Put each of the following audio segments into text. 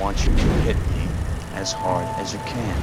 want you to hit me as hard as you can.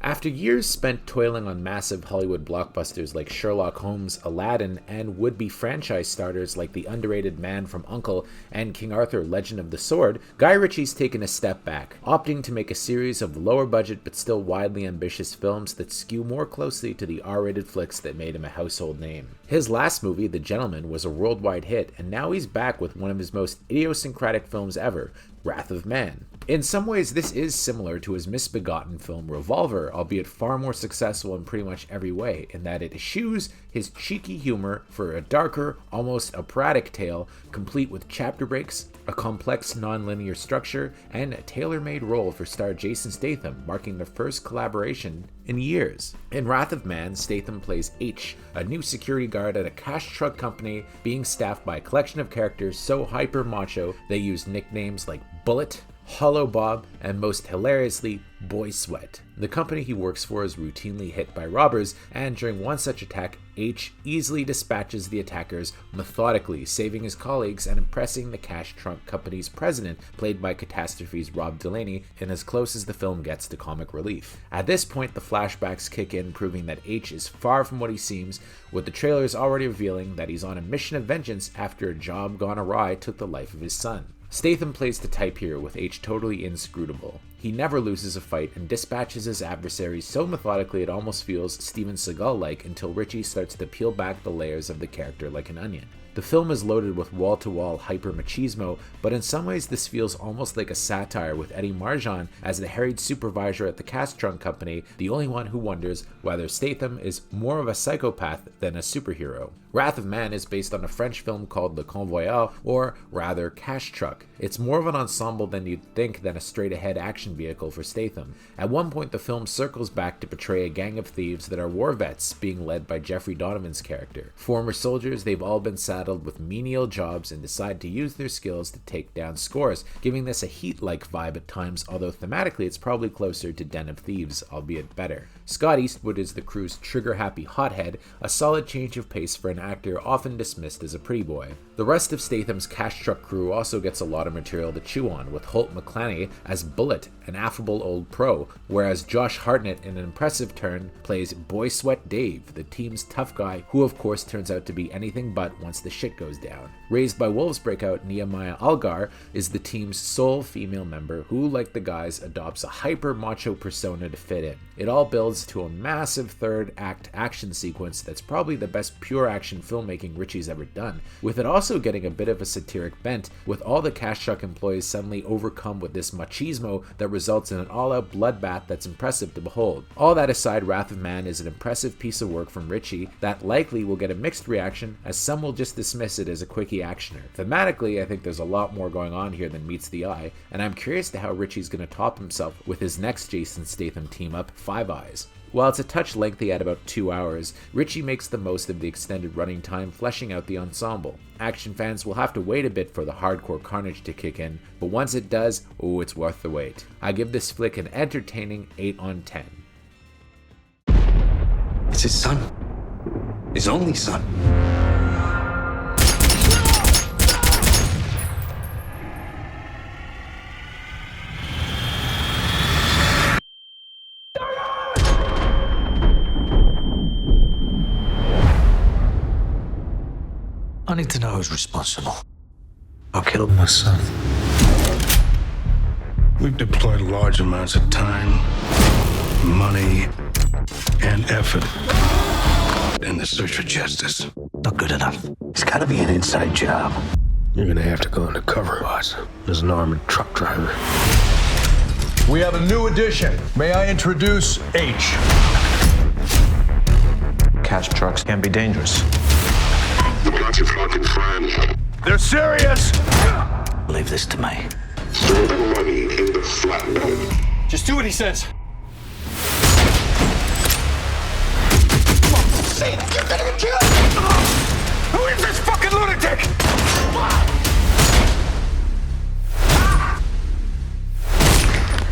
After years spent toiling on massive Hollywood blockbusters like Sherlock Holmes, Aladdin, and would-be franchise starters like The Underrated Man from U.N.C.L.E. and King Arthur Legend of the Sword, Guy Ritchie's taken a step back, opting to make a series of lower-budget but still widely ambitious films that skew more closely to the R-rated flicks that made him a household name. His last movie, The Gentleman, was a worldwide hit, and now he's back with one of his most idiosyncratic films ever, Wrath of Man. In some ways, this is similar to his misbegotten film Revolver, albeit far more successful in pretty much every way, in that it eschews his cheeky humor for a darker, almost operatic tale, complete with chapter breaks, a complex non-linear structure, and a tailor-made role for star Jason Statham, marking their first collaboration in years. In Wrath of Man, Statham plays H, a new security guard at a cash truck company being staffed by a collection of characters so hyper-macho they use nicknames like Bullet, Hollow Bob, and most hilariously, Boy Sweat. The company he works for is routinely hit by robbers, and during one such attack, H easily dispatches the attackers methodically, saving his colleagues and impressing the cash trunk company's president, played by Catastrophe's Rob Delaney, in as close as the film gets to comic relief. At this point, the flashbacks kick in, proving that H is far from what he seems, with the trailers already revealing that he's on a mission of vengeance after a job gone awry took the life of his son. Statham plays the type here, with H totally inscrutable. He never loses a fight and dispatches his adversaries so methodically it almost feels Steven Seagal-like until Ritchie starts to peel back the layers of the character like an onion. The film is loaded with wall-to-wall hyper-machismo, but in some ways this feels almost like a satire, with Eddie Marjan as the harried supervisor at the cash trunk company, the only one who wonders whether Statham is more of a psychopath than a superhero. Wrath of Man is based on a French film called Le Convoyeur, or rather Cash Truck. It's more of an ensemble than you'd think than a straight-ahead action vehicle for Statham. At one point the film circles back to portray a gang of thieves that are war vets, being led by Jeffrey Donovan's character. Former soldiers, they've all been saddled with menial jobs and decide to use their skills to take down scores, giving this a Heat-like vibe at times, although thematically it's probably closer to Den of Thieves, albeit better. Scott Eastwood is the crew's trigger-happy hothead, a solid change of pace for an actor often dismissed as a pretty boy. The rest of Statham's cash truck crew also gets a lot of material to chew on, with Holt McClanahy as Bullet, an affable old pro, whereas Josh Hartnett, in an impressive turn, plays Boy Sweat Dave, the team's tough guy, who of course turns out to be anything but once the shit goes down. Raised by Wolves breakout Nehemiah Algar is the team's sole female member who, like the guys, adopts a hyper-macho persona to fit in. It all builds to a massive third-act action sequence that's probably the best pure action filmmaking Ritchie's ever done, with it also getting a bit of a satiric bent, with all the cash truck employees suddenly overcome with this machismo that results in an all-out bloodbath that's impressive to behold. All that aside, Wrath of Man is an impressive piece of work from Ritchie that likely will get a mixed reaction, as some will just dismiss it as a quickie actioner. Thematically, I think there's a lot more going on here than meets the eye, and I'm curious to how Ritchie's going to top himself with his next Jason Statham team-up, Five Eyes. While it's a touch lengthy at about 2 hours, Ritchie makes the most of the extended running time, fleshing out the ensemble. Action fans will have to wait a bit for the hardcore carnage to kick in, but once it does, oh, it's worth the wait. I give this flick an entertaining 8 on 10. It's his son. His only son. I need to know who's responsible. I'll kill my son. We've deployed large amounts of time, money, and effort in the search for justice. Not good enough. It's gotta be an inside job. You're gonna have to go undercover, boss, as an armored truck driver. We have a new addition. May I introduce H? Cash trucks can be dangerous. You got your fucking friend. They're serious! Leave this to me. Throw the money in the flatbed. Just do what he says. Say that you're gonna get killed! Who is this fucking lunatic?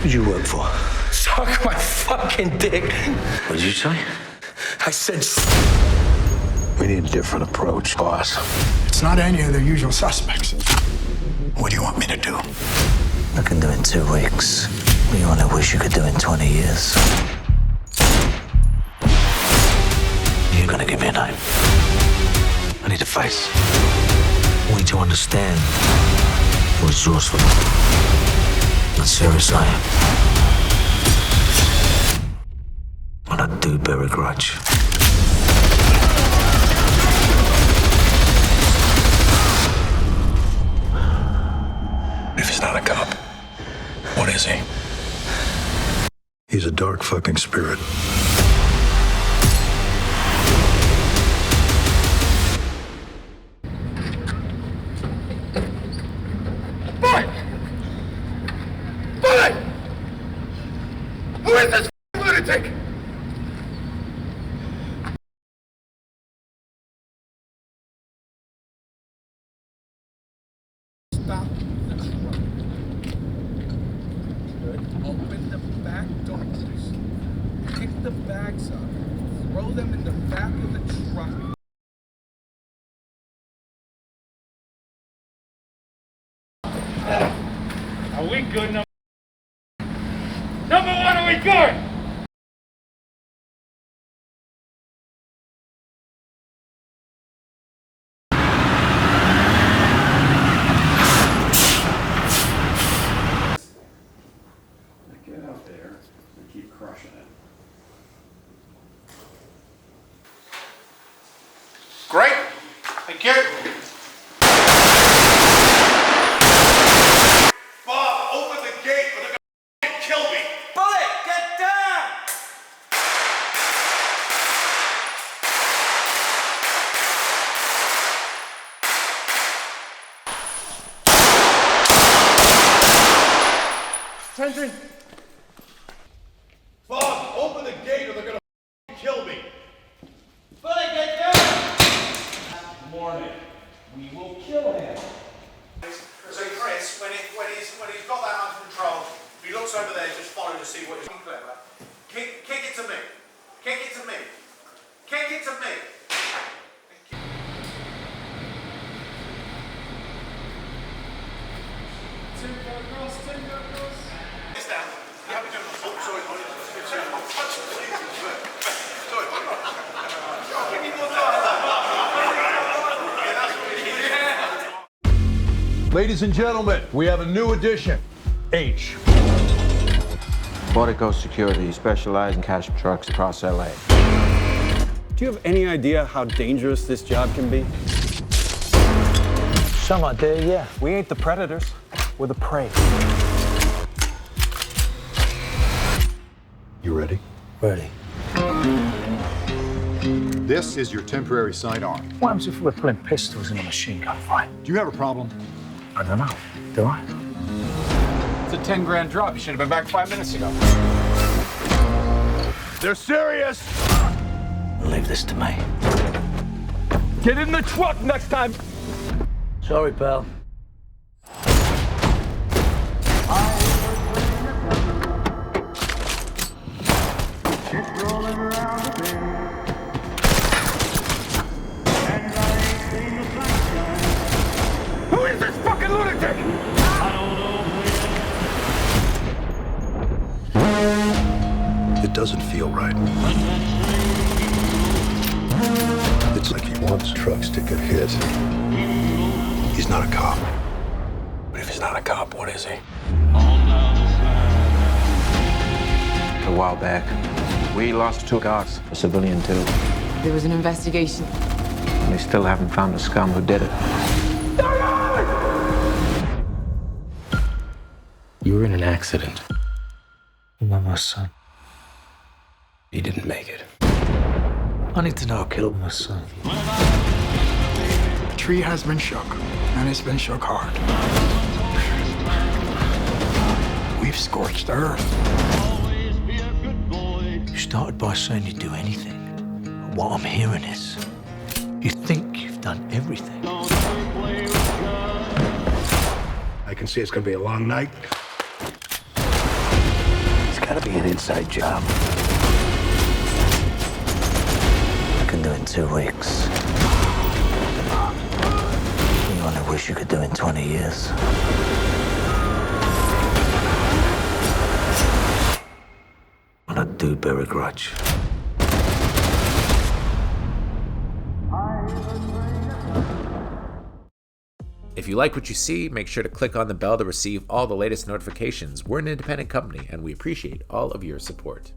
Who'd you work for? Suck my fucking dick. What did you say? I said. We need a different approach, boss. It's not any of the usual suspects. What do you want me to do? I can do in 2 weeks. What you only wish you could do in 20 years. You're gonna give me a name. I need a face. I want you to understand how resourceful and serious I am. And I do bear a grudge. If he's not a cop, what is he? He's a dark fucking spirit. Who is this lunatic? Stop the truck. Good. Open the back doors. Pick the bags up. Throw them in the back of the truck. Are we good? Number one, are we good? Get out there and keep crushing it. Great. Thank you. Bob, open the gate or they're gonna kill me. Bullet, get down! Attention. Bob, open the gate or they're gonna kill me. Bullet, get down! Morning. We will kill him. So Chris, when he's got that under control, if he looks over there, just follow to see what he's doing. Clever. Kick it to me. Kick it to me. Kick it to me. It's down. You have to do it. Oh, sorry, sorry. Sorry. Give me more time. Ladies and gentlemen, we have a new addition. H. Portico Security specialize in cash trucks across LA. Do you have any idea how dangerous this job can be? Some idea, yeah. We ain't the predators, we're the prey. You ready? Ready. This is your temporary sidearm. What happens if we're pulling pistols in a machine gun fight? Do you have a problem? I don't know. Do I? It's a 10 grand drop. You should have been back 5 minutes ago. They're serious. Leave this to me. Get in the truck next time. Sorry, pal. Who is this fucking lunatic? It doesn't feel right. It's like he wants trucks to get hit. He's not a cop. But if he's not a cop, what is he? A while back, we lost 2 guards, a civilian too. There was an investigation. They still haven't found the scum who did it. You were in an accident. Not my son. He didn't make it. I need to know who killed my son. The tree has been shook, and it's been shook hard. We've scorched earth. You started by saying you'd do anything. But what I'm hearing is, you think you've done everything. I can see it's gonna be a long night. It's gotta be an inside job. I can do in 2 weeks. You only wish you could do in 20 years. do bear a grudge. If you like what you see, make sure to click on the bell to receive all the latest notifications. We're an independent company, and we appreciate all of your support.